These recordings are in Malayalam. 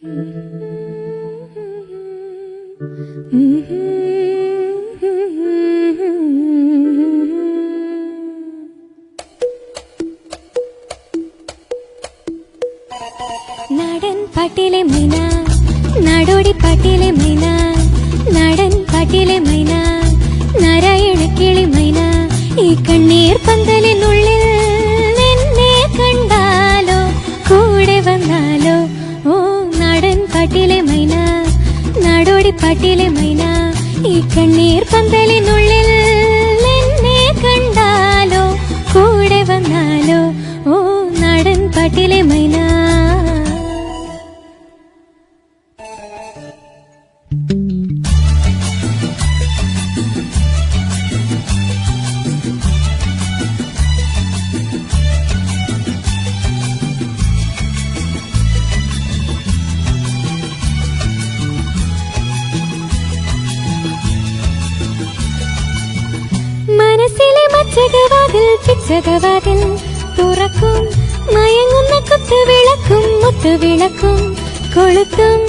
നാടൻ പാട്ടിലെ മൈന, നാടോടി പാട്ടിലെ മൈന, നാടൻ പാട്ടിലെ മൈന, നാരായണ കിളി മൈന, ഈ കണ്ണീർ പന്തലിനുള്ളിൽ നിന്നെ കണ്ടാലോ കൂടെ വന്നാലോ. ഓ നാടൻ പാട്ടിലെ മൈന, നാടോടി പാട്ടിലെ മൈന, ഈ കണ്ണീർ പന്തലിനുള്ളിൽ നിന്നെ കണ്ടാലോ കൂടെ വന്നാലോ. ഓ നാടൻ പാട്ടിലെ മൈന. മനസ്സിലെ മച്ചകവാതിൽ പിച്ചകവാതിൽ തുറക്കും, മയങ്ങുന്ന കുത്തുവിളക്കും മുത്തുവിളക്കും കൊളുത്തും.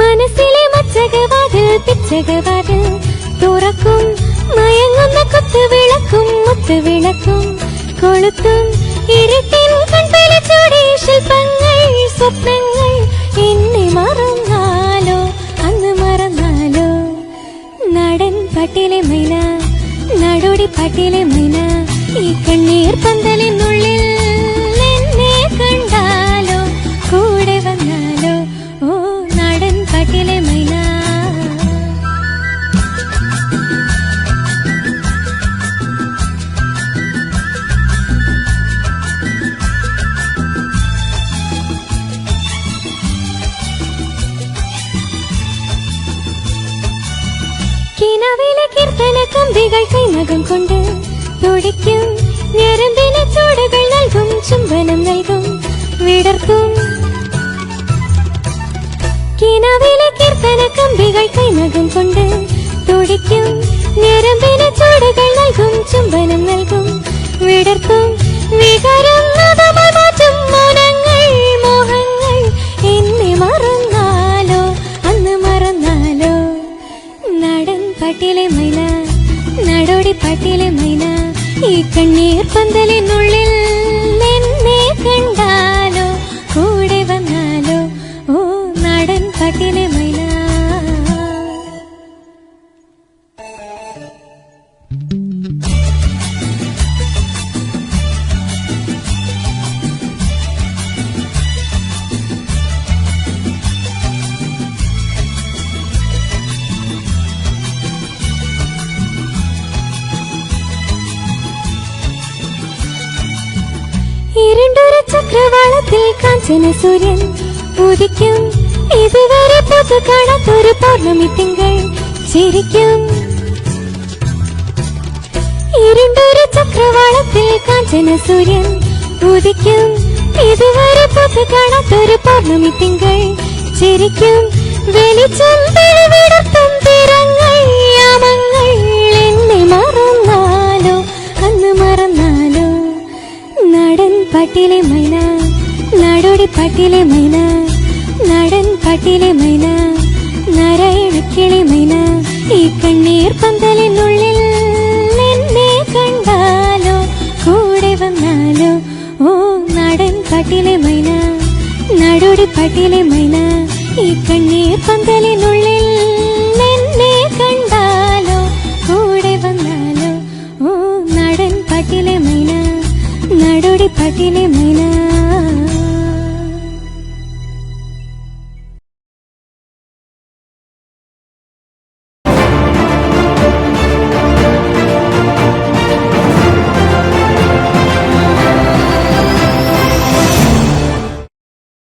മനസ്സിലെ മച്ചകവാതിൽ പിച്ചകവാതിൽ തുറക്കും, മയങ്ങുന്ന കുത്തുവിളക്കും മുത്തുവിളക്കും കൊളുത്തും. ഇരുട്ടിൻ കൺപലചൂടി ശില്പങ്ങൾ സ്വപ്നങ്ങൾ എന്നെ മറന്നാലോ അന്ന് മറന്നാലോ. നാടൻ പാട്ടിലെ മൈന, നാടോടി പാട്ടിലെ മൈന, ഈ കണ്ണീർ പന്തലിനുള്ളിൽ എന്നെ കണ്ടാലോ കൂടെ വന്നാലോ. ഓ നാടൻ പാട്ടിലെ മൈന. കിനാവിലെ കീർത്തന കമ്പികൾ കൈനകം കൊണ്ട് തുടിക്കും, ഞരമ്പിന് ചൂടുകൾ നൽകും, ചുംബനം നൽകും, വിടർത്തും. കിനാവിലെ കീർത്തന കമ്പികൾ കൈനകം കൊണ്ട് തുടിക്കും, ഞരമ്പിന് ചൂടുകൾ നൽകും, ചുംബനം നൽകും, വിടർത്തും. വികാരം നാദമായി മാറ്റും മൗനങ്ങൾ മോഹങ്ങൾ എന്നെ മറന്നാലോ അന്ന് മറന്നാലോ. നാടൻ പാട്ടിലെ മൈന, നാടോടി പാട്ടിലെ മൈന, ഈ കണ്ണീർ പന്തലിനുള്ളിൽ എന്നെ കണ്ടാലോ കൂടെ വന്നാലോ. ഓ നാടൻ പാട്ടിലെ മൈന. ഇരുണ്ടൊരു ചക്രവാളത്തിൽ കാഞ്ചന സൂര്യൻ ഉദിക്കും, ഇതുവരെ പുതു കാണാത്തൊരു പൗർണമി തിങ്കൾ ചിരിക്കും. ഇരുണ്ടൊരു ചക്രവാളത്തിൽ കാഞ്ചന സൂര്യൻ ഉദിക്കും, ഇതുവരെ പുതു കാണാത്തൊരു പൗർണമി തിങ്കൾ ചിരിക്കും. വെളിച്ചം വിടർത്തും തീരങ്ങൾ യാമങ്ങൾ എന്നെ മറന്നാലോ അന്ന് മറന്നാലോ. നാടൻ പാട്ടിലെ മൈന, നാടോടി പാട്ടിലെ മൈന, നാടൻ പാട്ടിലെ മൈന, നാരായണ കിളി മൈന, ഈ കണ്ണീർ പന്തലിനുള്ളിൽ എന്നെ കണ്ടാലോ കൂടെ വന്നാലോ. ഓ നാടൻ പാട്ടിലെ മൈന, നാടോടി പാട്ടിലെ മൈന, ഈ കണ്ണീർ പന്തലിനുള്ളിൽ എന്നെ കണ്ടാലോ കൂടെ വന്നാലോ. ഓ നാടൻ പാട്ടിലെ മൈന, നാടോടി പാട്ടിലെ മൈന.